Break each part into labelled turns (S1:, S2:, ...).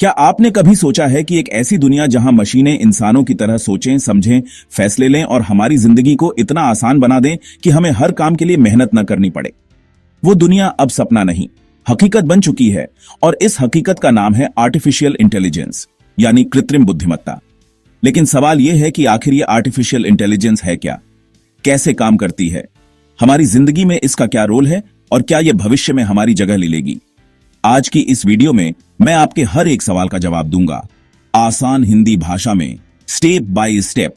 S1: क्या आपने कभी सोचा है कि एक ऐसी दुनिया जहां मशीनें इंसानों की तरह सोचें, समझें, फैसले लें और हमारी जिंदगी को इतना आसान बना दें कि हमें हर काम के लिए मेहनत न करनी पड़े? वो दुनिया अब सपना नहीं, हकीकत बन चुकी है और इस हकीकत का नाम है आर्टिफिशियल इंटेलिजेंस, यानी कृत्रिम बुद्धिमत्ता। लेकिन सवाल यह है कि आखिर ये आर्टिफिशियल इंटेलिजेंस है क्या, कैसे काम करती है, हमारी जिंदगी में इसका क्या रोल है और क्या यह भविष्य में हमारी जगह ले लेगी? आज की इस वीडियो में मैं आपके हर एक सवाल का जवाब दूंगा, आसान हिंदी भाषा में, स्टेप बाय स्टेप,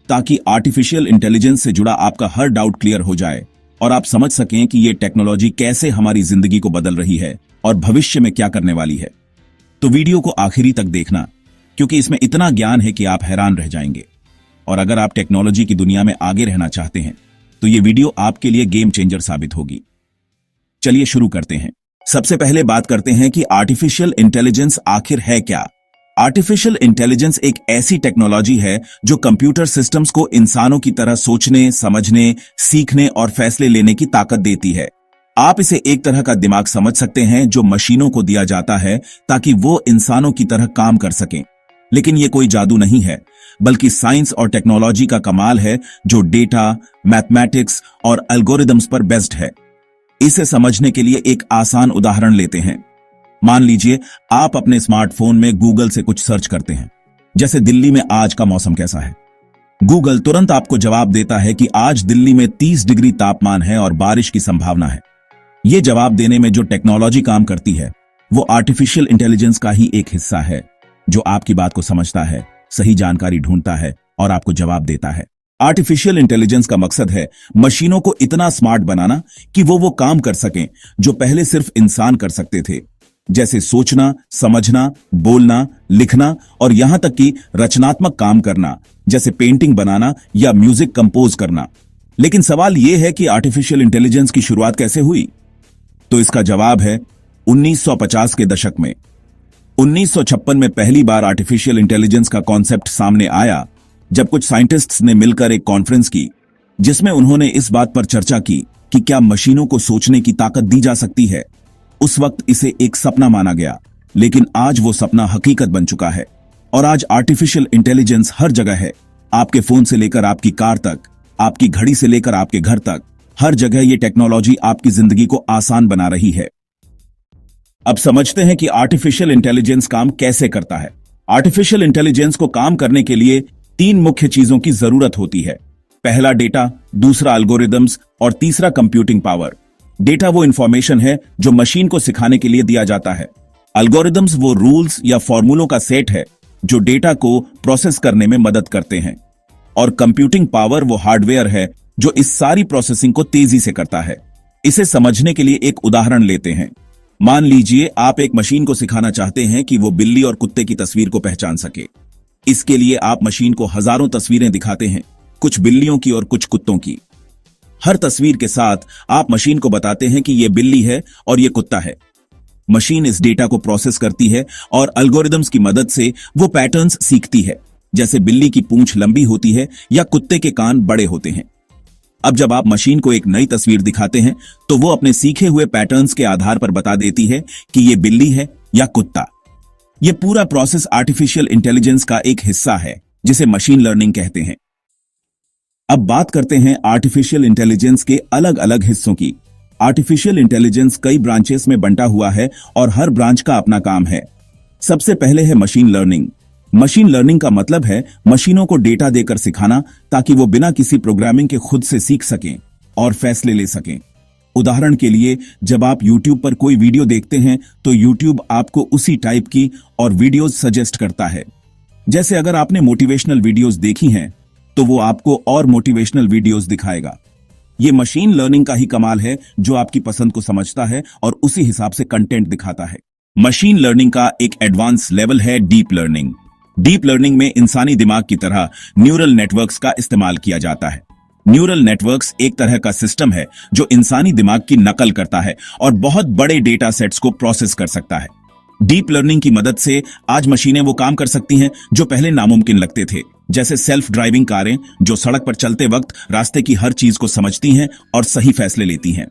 S1: ताकि आर्टिफिशियल इंटेलिजेंस से जुड़ा आपका हर डाउट क्लियर हो जाए और आप समझ सकें कि यह टेक्नोलॉजी कैसे हमारी जिंदगी को बदल रही है और भविष्य में क्या करने वाली है। तो वीडियो को आखिरी तक देखना, क्योंकि इसमें इतना ज्ञान है कि आप हैरान रह जाएंगे। और अगर आप टेक्नोलॉजी की दुनिया में आगे रहना चाहते हैं तो यह वीडियो आपके लिए गेम चेंजर साबित होगी। चलिए शुरू करते हैं। सबसे पहले बात करते हैं कि आर्टिफिशियल इंटेलिजेंस आखिर है क्या। आर्टिफिशियल इंटेलिजेंस एक ऐसी टेक्नोलॉजी है जो कंप्यूटर सिस्टम्स को इंसानों की तरह सोचने, समझने, सीखने और फैसले लेने की ताकत देती है। आप इसे एक तरह का दिमाग समझ सकते हैं जो मशीनों को दिया जाता है ताकि वो इंसानों की तरह काम कर सकें। लेकिन ये कोई जादू नहीं है, बल्कि साइंस और टेक्नोलॉजी का कमाल है जो डेटा, मैथमेटिक्स और एल्गोरिदम्स पर बेस्ड है। इसे समझने के लिए एक आसान उदाहरण लेते हैं। मान लीजिए आप अपने स्मार्टफोन में गूगल से कुछ सर्च करते हैं, जैसे दिल्ली में आज का मौसम कैसा है। गूगल तुरंत आपको जवाब देता है कि आज दिल्ली में 30 डिग्री तापमान है और बारिश की संभावना है। यह जवाब देने में जो टेक्नोलॉजी काम करती है वो आर्टिफिशियल इंटेलिजेंस का ही एक हिस्सा है, जो आपकी बात को समझता है, सही जानकारी ढूंढता है और आपको जवाब देता है। आर्टिफिशियल इंटेलिजेंस का मकसद है मशीनों को इतना स्मार्ट बनाना कि वो काम कर सकें जो पहले सिर्फ इंसान कर सकते थे, जैसे सोचना, समझना, बोलना, लिखना और यहां तक कि रचनात्मक काम करना, जैसे पेंटिंग बनाना या म्यूजिक कंपोज करना। लेकिन सवाल यह है कि आर्टिफिशियल इंटेलिजेंस की शुरुआत कैसे हुई? तो इसका जवाब है 1950 के दशक में। 1956 में पहली बार आर्टिफिशियल इंटेलिजेंस का कॉन्सेप्ट सामने आया, जब कुछ साइंटिस्ट्स ने मिलकर एक कॉन्फ्रेंस की जिसमें उन्होंने इस बात पर चर्चा की कि क्या मशीनों को सोचने की ताकत दी जा सकती है। उस वक्त इसे एक सपना माना गया, लेकिन आज वो सपना हकीकत बन चुका है और आज आर्टिफिशियल इंटेलिजेंस हर जगह है। आपके फोन से लेकर आपकी कार तक, आपकी घड़ी से लेकर आपके घर तक, हर जगह ये टेक्नोलॉजी आपकी जिंदगी को आसान बना रही है। अब समझते हैं कि आर्टिफिशियल इंटेलिजेंस काम कैसे करता है। आर्टिफिशियल इंटेलिजेंस को काम करने के लिए 3 मुख्य चीजों की जरूरत होती है। पहला डेटा, दूसरा एल्गोरिदम्स और तीसरा कंप्यूटिंग पावर। डेटा वो इंफॉर्मेशन है जो मशीन को सिखाने के लिए दिया जाता है। एल्गोरिदम्स वो रूल्स या फॉर्मूलों का सेट है जो डेटा को प्रोसेस करने में मदद करते हैं। और कंप्यूटिंग पावर वो हार्डवेयर है जो इस सारी प्रोसेसिंग को तेजी से करता है। इसे समझने के लिए एक उदाहरण लेते हैं। मान लीजिए आप एक मशीन को सिखाना चाहते हैं कि वो बिल्ली और कुत्ते की तस्वीर को पहचान सके। इसके लिए आप मशीन को हजारों तस्वीरें दिखाते हैं, कुछ बिल्लियों की और कुछ कुत्तों की। हर तस्वीर के साथ आप मशीन को बताते हैं कि यह बिल्ली है और यह कुत्ता है। मशीन इस डेटा को प्रोसेस करती है और एल्गोरिदम्स की मदद से वो पैटर्न्स सीखती है, जैसे बिल्ली की पूंछ लंबी होती है या कुत्ते के कान बड़े होते हैं। अब जब आप मशीन को एक नई तस्वीर दिखाते हैं तो वो अपने सीखे हुए पैटर्न्स के आधार पर बता देती है कि यह बिल्ली है या कुत्ता। यह पूरा प्रोसेस आर्टिफिशियल इंटेलिजेंस का एक हिस्सा है जिसे मशीन लर्निंग कहते हैं। अब बात करते हैं आर्टिफिशियल इंटेलिजेंस के अलग अलग हिस्सों की। आर्टिफिशियल इंटेलिजेंस कई ब्रांचेस में बंटा हुआ है और हर ब्रांच का अपना काम है। सबसे पहले है मशीन लर्निंग। मशीन लर्निंग का मतलब है मशीनों को डेटा देकर सिखाना ताकि वो बिना किसी प्रोग्रामिंग के खुद से सीख सकें और फैसले ले सकें। उदाहरण के लिए, जब आप YouTube पर कोई वीडियो देखते हैं तो YouTube आपको उसी टाइप की और वीडियोज सजेस्ट करता है। जैसे अगर आपने मोटिवेशनल वीडियोज देखी हैं तो वो आपको और मोटिवेशनल वीडियोज दिखाएगा। ये मशीन लर्निंग का ही कमाल है जो आपकी पसंद को समझता है और उसी हिसाब से कंटेंट दिखाता है। मशीन लर्निंग का एक एडवांस लेवल है डीप लर्निंग। डीप लर्निंग में इंसानी दिमाग की तरह न्यूरल नेटवर्क्स का इस्तेमाल किया जाता है। न्यूरल नेटवर्क्स एक तरह का सिस्टम है जो इंसानी दिमाग की नकल करता है और बहुत बड़े डेटा सेट्स को प्रोसेस कर सकता है। डीप लर्निंग की मदद से आज मशीनें वो काम कर सकती हैं जो पहले नामुमकिन लगते थे, जैसे सेल्फ ड्राइविंग कारें जो सड़क पर चलते वक्त रास्ते की हर चीज को समझती हैं और सही फैसले लेती हैं।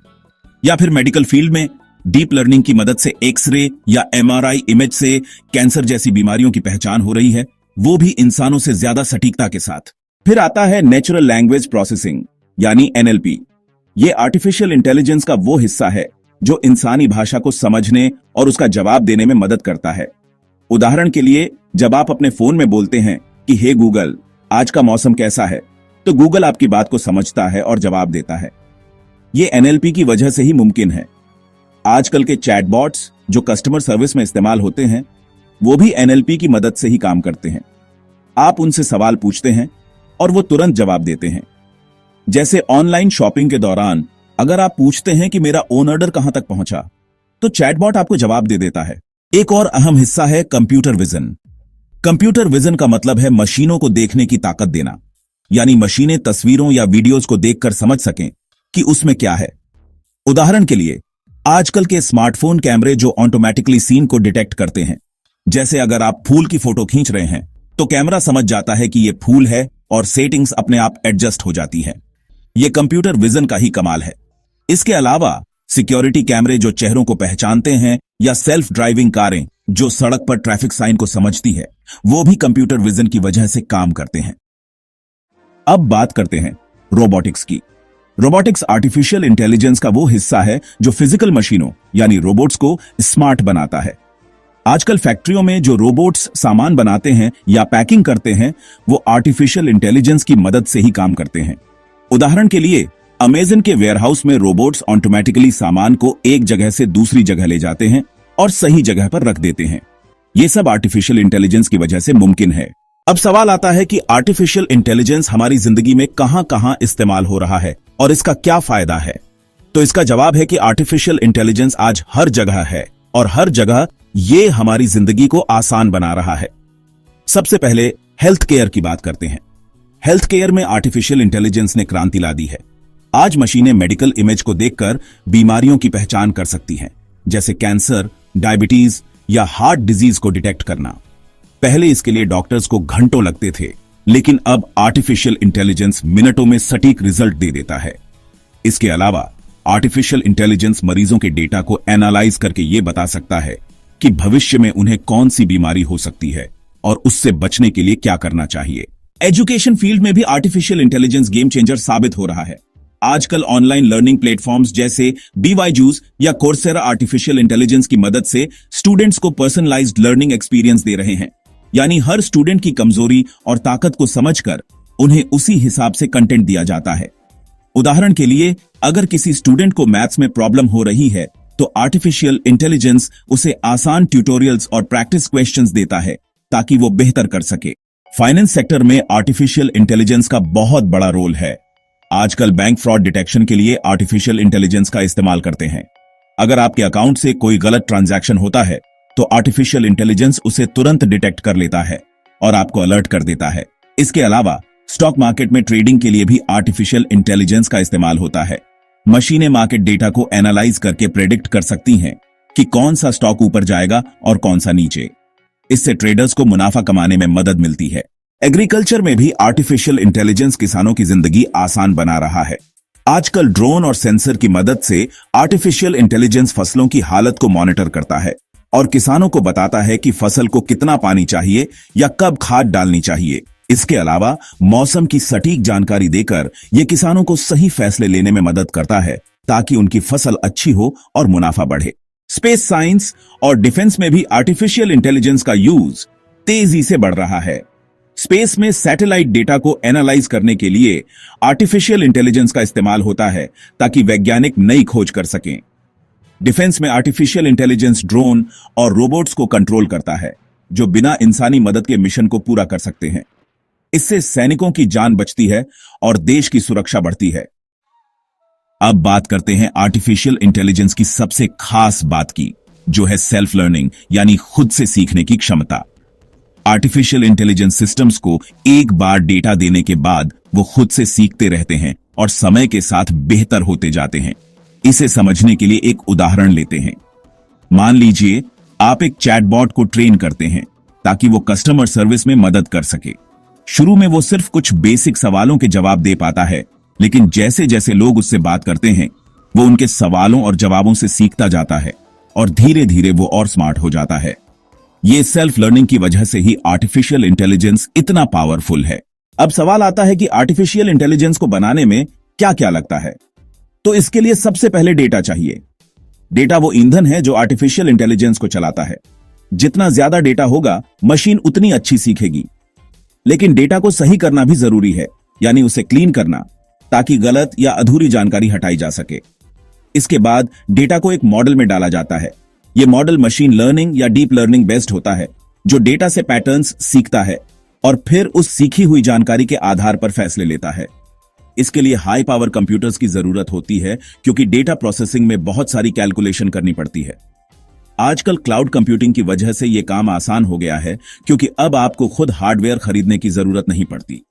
S1: या फिर मेडिकल फील्ड में डीप लर्निंग की मदद से एक्सरे या एमआरआई इमेज से कैंसर जैसी बीमारियों की पहचान हो रही है, वो भी इंसानों से ज्यादा सटीकता के साथ। फिर आता है नेचुरल लैंग्वेज प्रोसेसिंग यानी एनएलपी। ये आर्टिफिशियल इंटेलिजेंस का वो हिस्सा है जो इंसानी भाषा को समझने और उसका जवाब देने में मदद करता है। उदाहरण के लिए, जब आप अपने फोन में बोलते हैं कि हे गूगल, आज का मौसम कैसा है, तो गूगल आपकी बात को समझता है और जवाब देता है। ये एनएलपी की वजह से ही मुमकिन है। आजकल के चैटबॉट्स जो कस्टमर सर्विस में इस्तेमाल होते हैं, वो भी एनएलपी की मदद से ही काम करते हैं। आप उनसे सवाल पूछते हैं और वो तुरंत जवाब देते हैं। जैसे ऑनलाइन शॉपिंग के दौरान अगर आप पूछते हैं कि मेरा ओन ऑर्डर कहां तक पहुंचा, तो चैटबॉट आपको जवाब दे देता है। एक और अहम हिस्सा है कंप्यूटर विजन। कंप्यूटर विजन का मतलब है मशीनों को देखने की ताकत देना, यानी मशीनें तस्वीरों या वीडियोज को देखकर समझ सकें कि उसमें क्या है। उदाहरण के लिए, आजकल के स्मार्टफोन कैमरे जो ऑटोमेटिकली सीन को डिटेक्ट करते हैं। जैसे अगर आप फूल की फोटो खींच रहे हैं तो कैमरा समझ जाता है कि यह फूल है और सेटिंग्स अपने आप एडजस्ट हो जाती है। यह कंप्यूटर विजन का ही कमाल है। इसके अलावा सिक्योरिटी कैमरे जो चेहरों को पहचानते हैं या सेल्फ ड्राइविंग कारें जो सड़क पर ट्रैफिक साइन को समझती है, वो भी कंप्यूटर विजन की वजह से काम करते हैं। अब बात करते हैं रोबोटिक्स की। रोबोटिक्स आर्टिफिशियल इंटेलिजेंस का वो हिस्सा है जो फिजिकल मशीनों यानी रोबोट्स को स्मार्ट बनाता है। आजकल फैक्ट्रियों में जो रोबोट्स सामान बनाते हैं या पैकिंग करते हैं, वो आर्टिफिशियल इंटेलिजेंस की मदद से ही काम करते हैं। उदाहरण के लिए, अमेज़न के वेयरहाउस में रोबोट्स ऑटोमेटिकली सामान को एक जगह से दूसरी जगह ले जाते हैं और सही जगह पर रख देते हैं। ये सब आर्टिफिशियल इंटेलिजेंस की वजह से मुमकिन है। अब सवाल आता है कि आर्टिफिशियल इंटेलिजेंस हमारी जिंदगी में कहां-कहां इस्तेमाल हो रहा है और इसका क्या फायदा है। तो इसका जवाब है कि आर्टिफिशियल इंटेलिजेंस आज हर जगह है और हर जगह ये हमारी जिंदगी को आसान बना रहा है। सबसे पहले हेल्थ केयर की बात करते हैं। हेल्थ केयर में आर्टिफिशियल इंटेलिजेंस ने क्रांति ला दी है। आज मशीनें मेडिकल इमेज को देखकर बीमारियों की पहचान कर सकती हैं, जैसे कैंसर, डायबिटीज या हार्ट डिजीज को डिटेक्ट करना। पहले इसके लिए डॉक्टर्स को घंटों लगते थे, लेकिन अब आर्टिफिशियल इंटेलिजेंस मिनटों में सटीक रिजल्ट दे देता है। इसके अलावा आर्टिफिशियल इंटेलिजेंस मरीजों के डेटा को एनालाइज करके यह बता सकता है कि भविष्य में उन्हें कौन सी बीमारी हो सकती है और उससे बचने के लिए क्या करना चाहिए। एजुकेशन फील्ड में भी आर्टिफिशियल इंटेलिजेंस गेम चेंजर साबित हो रहा है। आजकल ऑनलाइन लर्निंग प्लेटफॉर्म्स जैसे BYJU'S या कोर्सेरा आर्टिफिशियल इंटेलिजेंस की मदद से स्टूडेंट्स को पर्सनलाइज्ड लर्निंग एक्सपीरियंस दे रहे हैं, यानी हर स्टूडेंट की कमजोरी और ताकत को समझकर उन्हें उसी हिसाब से कंटेंट दिया जाता है। उदाहरण के लिए, अगर किसी स्टूडेंट को मैथ्स में प्रॉब्लम हो रही है, तो आर्टिफिशियल इंटेलिजेंस उसे आसान ट्यूटोरियल्स और प्रैक्टिस क्वेश्चंस देता है ताकि वो बेहतर कर सके। फाइनेंस सेक्टर में आर्टिफिशियल इंटेलिजेंस का बहुत बड़ा रोल है। आजकल बैंक फ्रॉड डिटेक्शन के लिए आर्टिफिशियल इंटेलिजेंस का इस्तेमाल करते हैं। अगर आपके अकाउंट से कोई गलत ट्रांजैक्शन होता है, तो आर्टिफिशियल इंटेलिजेंस उसे तुरंत डिटेक्ट कर लेता है और आपको अलर्ट कर देता है। इसके अलावा स्टॉक मार्केट में ट्रेडिंग के लिए भी आर्टिफिशियल इंटेलिजेंस का इस्तेमाल होता है। मशीनें मार्केट डेटा को एनालाइज करके प्रेडिक्ट कर सकती हैं कि कौन सा स्टॉक ऊपर जाएगा और कौन सा नीचे। इससे ट्रेडर्स को मुनाफा कमाने में मदद मिलती है। एग्रीकल्चर में भी आर्टिफिशियल इंटेलिजेंस किसानों की जिंदगी आसान बना रहा है। आजकल ड्रोन और सेंसर की मदद से आर्टिफिशियल इंटेलिजेंस फसलों की हालत को मॉनिटर करता है और किसानों को बताता है कि फसल को कितना पानी चाहिए या कब खाद डालनी चाहिए। इसके अलावा मौसम की सटीक जानकारी देकर यह किसानों को सही फैसले लेने में मदद करता है ताकि उनकी फसल अच्छी हो और मुनाफा बढ़े। स्पेस साइंस और डिफेंस में भी आर्टिफिशियल इंटेलिजेंस का यूज तेजी से बढ़ रहा है। स्पेस में सैटेलाइट डेटा को एनालाइज करने के लिए आर्टिफिशियल इंटेलिजेंस का इस्तेमाल होता है ताकि वैज्ञानिक नई खोज कर सकें। डिफेंस में आर्टिफिशियल इंटेलिजेंस ड्रोन और रोबोट्स को कंट्रोल करता है, जो बिना इंसानी मदद के मिशन को पूरा कर सकते हैं। इससे सैनिकों की जान बचती है और देश की सुरक्षा बढ़ती है। अब बात करते हैं आर्टिफिशियल इंटेलिजेंस की सबसे खास बात की, जो है सेल्फ लर्निंग यानी खुद से सीखने की क्षमता। आर्टिफिशियल इंटेलिजेंस सिस्टम्स को एक बार डेटा देने के बाद वो खुद से सीखते रहते हैं और समय के साथ बेहतर होते जाते हैं। इसे समझने के लिए एक उदाहरण लेते हैं। मान लीजिए आप एक चैटबॉट को ट्रेन करते हैं ताकि वो कस्टमर सर्विस में मदद कर सके। शुरू में वो सिर्फ कुछ बेसिक सवालों के जवाब दे पाता है, लेकिन जैसे जैसे लोग उससे बात करते हैं, वो उनके सवालों और जवाबों से सीखता जाता है और धीरे धीरे वो और स्मार्ट हो जाता है। ये सेल्फ लर्निंग की वजह से ही आर्टिफिशियल इंटेलिजेंस इतना पावरफुल है। अब सवाल आता है कि आर्टिफिशियल इंटेलिजेंस को बनाने में क्या क्या लगता है। तो इसके लिए सबसे पहले डेटा चाहिए। डेटा वो ईंधन है जो आर्टिफिशियल इंटेलिजेंस को चलाता है। जितना ज्यादा डेटा होगा, मशीन उतनी अच्छी सीखेगी। लेकिन डेटा को सही करना भी जरूरी है, यानी उसे क्लीन करना, ताकि गलत या अधूरी जानकारी हटाई जा सके। इसके बाद डेटा को एक मॉडल में डाला जाता है। यह मॉडल मशीन लर्निंग या डीप लर्निंग बेस्ड होता है, जो डेटा से पैटर्न्स सीखता है और फिर उस सीखी हुई जानकारी के आधार पर फैसले लेता है। इसके लिए हाई पावर कंप्यूटर्स की जरूरत होती है, क्योंकि डेटा प्रोसेसिंग में बहुत सारी कैलकुलेशन करनी पड़ती है। आजकल क्लाउड कंप्यूटिंग की वजह से यह काम आसान हो गया है, क्योंकि अब आपको खुद हार्डवेयर खरीदने की जरूरत नहीं पड़ती।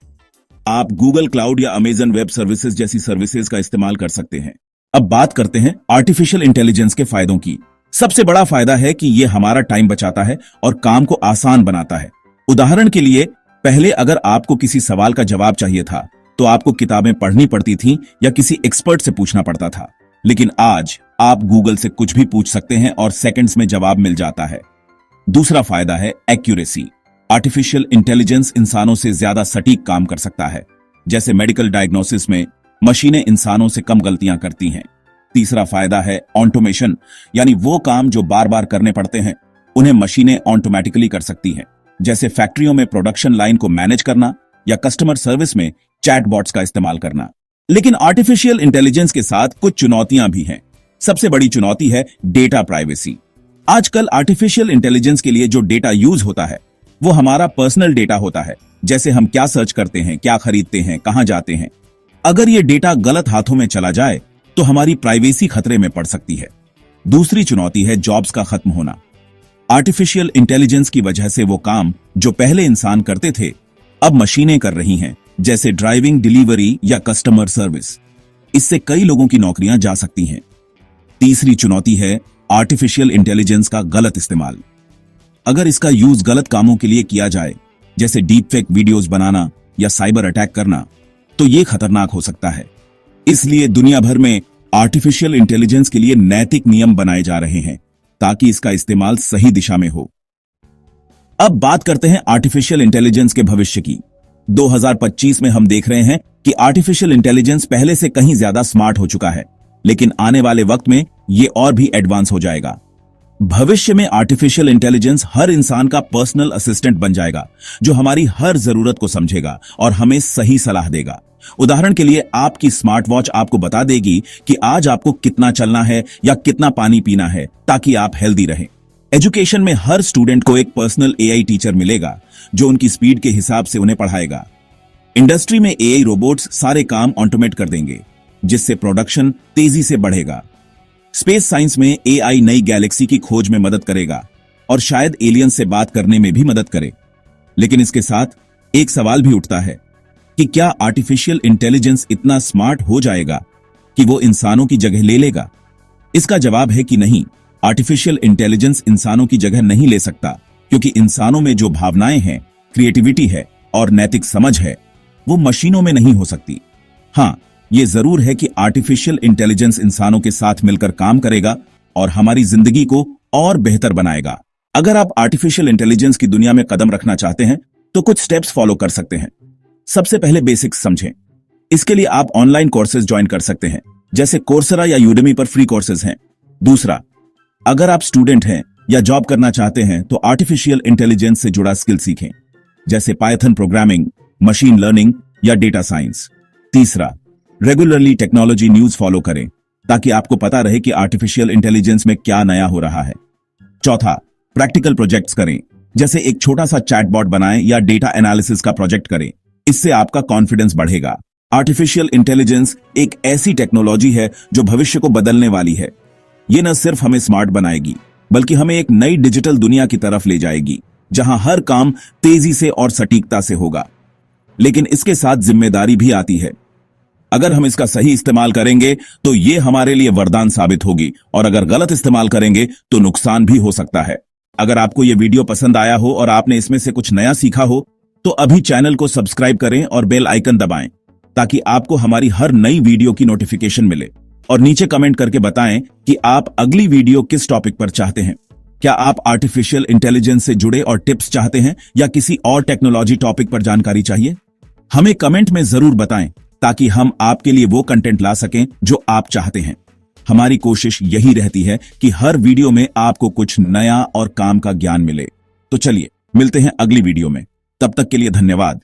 S1: आप गूगल क्लाउड या अमेजन वेब सर्विसेज जैसी सर्विसेज का इस्तेमाल कर सकते हैं। अब बात करते हैं आर्टिफिशियल इंटेलिजेंस के फायदों की। सबसे बड़ा फायदा है कि यह हमारा टाइम बचाता है और काम को आसान बनाता है। उदाहरण के लिए, पहले अगर आपको किसी सवाल का जवाब चाहिए था तो आपको किताबें पढ़नी पड़ती थीं या किसी एक्सपर्ट से पूछना पड़ता था। लेकिन आज आप गूगल से कुछ भी पूछ सकते हैं और सेकंड्स में जवाब मिल जाता है। दूसरा फायदा है एक्यूरेसी। आर्टिफिशियल इंटेलिजेंस इंसानों से ज्यादा सटीक काम कर सकता है। जैसे मेडिकल डायग्नोसिस में मशीनें इंसानों से कम गलतियां करती हैं। तीसरा फायदा है ऑटोमेशन, यानी वो काम जो बार बार करने पड़ते हैं उन्हें मशीनें ऑटोमेटिकली कर सकती हैं। जैसे फैक्ट्रियों में प्रोडक्शन लाइन को मैनेज करना या कस्टमर सर्विस में चैटबॉट्स का इस्तेमाल करना। लेकिन आर्टिफिशियल इंटेलिजेंस के साथ कुछ चुनौतियां भी हैं। सबसे बड़ी चुनौती है डेटा प्राइवेसी। आजकल आर्टिफिशियल इंटेलिजेंस के लिए जो डेटा यूज होता है वो हमारा पर्सनल डेटा होता है। जैसे हम क्या सर्च करते हैं, क्या खरीदते हैं, कहां जाते हैं। अगर ये डेटा गलत हाथों में चला जाए तो हमारी प्राइवेसी खतरे में पड़ सकती है। दूसरी चुनौती है जॉब्स का खत्म होना। आर्टिफिशियल इंटेलिजेंस की वजह से वो काम जो पहले इंसान करते थे अब मशीनें कर रही हैं, जैसे ड्राइविंग, डिलीवरी या कस्टमर सर्विस। इससे कई लोगों की नौकरियां जा सकती हैं। तीसरी चुनौती है आर्टिफिशियल इंटेलिजेंस का गलत इस्तेमाल। अगर इसका यूज गलत कामों के लिए किया जाए, जैसे डीप फेक वीडियोस बनाना या साइबर अटैक करना, तो यह खतरनाक हो सकता है। इसलिए दुनिया भर में आर्टिफिशियल इंटेलिजेंस के लिए नैतिक नियम बनाए जा रहे हैं, ताकि इसका इस्तेमाल सही दिशा में हो। अब बात करते हैं आर्टिफिशियल इंटेलिजेंस के भविष्य की। 2025 में हम देख रहे हैं कि आर्टिफिशियल इंटेलिजेंस पहले से कहीं ज्यादा स्मार्ट हो चुका है, लेकिन आने वाले वक्त में यह और भी एडवांस हो जाएगा। भविष्य में आर्टिफिशियल इंटेलिजेंस हर इंसान का पर्सनल असिस्टेंट बन जाएगा, जो हमारी हर जरूरत को समझेगा और हमें सही सलाह देगा। उदाहरण के लिए, आपकी स्मार्ट वॉच आपको बता देगी कि आज आपको कितना चलना है या कितना पानी पीना है, ताकि आप हेल्दी रहें। एजुकेशन में हर स्टूडेंट को एक पर्सनल एआई टीचर मिलेगा, जो उनकी स्पीड के हिसाब से उन्हें पढ़ाएगा। इंडस्ट्री में एआई रोबोट्स सारे काम ऑटोमेट कर देंगे, जिससे प्रोडक्शन तेजी से बढ़ेगा। स्पेस साइंस में एआई नई गैलेक्सी की खोज में मदद करेगा और शायद एलियन से बात करने में भी मदद करे। लेकिन इसके साथ एक सवाल भी उठता है कि क्या आर्टिफिशियल इंटेलिजेंस इतना स्मार्ट हो जाएगा कि वो इंसानों की जगह ले लेगा? इसका जवाब है कि नहीं। आर्टिफिशियल इंटेलिजेंस इंसानों की जगह नहीं ले सकता, क्योंकि इंसानों में जो भावनाएं हैं, क्रिएटिविटी है और नैतिक समझ है, वो मशीनों में नहीं हो सकती। हां, ये जरूर है कि आर्टिफिशियल इंटेलिजेंस इंसानों के साथ मिलकर काम करेगा और हमारी जिंदगी को और बेहतर बनाएगा। अगर आप आर्टिफिशियल इंटेलिजेंस की दुनिया में कदम रखना चाहते हैं तो कुछ स्टेप्स फॉलो कर सकते हैं। सबसे पहले बेसिक्स समझें। इसके लिए आप ऑनलाइन कोर्सेज ज्वाइन कर सकते हैं, जैसे कोर्सेरा या यूडेमी पर फ्री कोर्सेज हैं। दूसरा, अगर आप स्टूडेंट हैं या जॉब करना चाहते हैं तो आर्टिफिशियल इंटेलिजेंस से जुड़ा स्किल सीखें, जैसे पाइथन प्रोग्रामिंग, मशीन लर्निंग या डेटा साइंस। तीसरा, रेगुलरली टेक्नोलॉजी न्यूज फॉलो करें, ताकि आपको पता रहे कि आर्टिफिशियल इंटेलिजेंस में क्या नया हो रहा है। चौथा, प्रैक्टिकल प्रोजेक्ट्स करें, जैसे एक छोटा सा चैटबॉट बनाएं या डेटा एनालिसिस का प्रोजेक्ट करें। इससे आपका कॉन्फिडेंस बढ़ेगा। आर्टिफिशियल इंटेलिजेंस एक ऐसी टेक्नोलॉजी है जो भविष्य को बदलने वाली है। ये न सिर्फ हमें स्मार्ट बनाएगी, बल्कि हमें एक नई डिजिटल दुनिया की तरफ ले जाएगी, जहां हर काम तेजी से और सटीकता से होगा। लेकिन इसके साथ जिम्मेदारी भी आती है। अगर हम इसका सही इस्तेमाल करेंगे तो ये हमारे लिए वरदान साबित होगी, और अगर गलत इस्तेमाल करेंगे तो नुकसान भी हो सकता है। अगर आपको ये वीडियो पसंद आया हो और आपने इसमें से कुछ नया सीखा हो, तो अभी चैनल को सब्सक्राइब करें और बेल आइकन दबाएं, ताकि आपको हमारी हर नई वीडियो की नोटिफिकेशन मिले। और नीचे कमेंट करके बताएं कि आप अगली वीडियो किस टॉपिक पर चाहते हैं। क्या आप आर्टिफिशियल इंटेलिजेंस से जुड़े और टिप्स चाहते हैं या किसी और टेक्नोलॉजी टॉपिक पर जानकारी चाहिए? हमें कमेंट में जरूर बताएं ताकि हम आपके लिए वो कंटेंट ला सकें जो आप चाहते हैं। हमारी कोशिश यही रहती है कि हर वीडियो में आपको कुछ नया और काम का ज्ञान मिले। तो चलिए मिलते हैं अगली वीडियो में। तब तक के लिए धन्यवाद।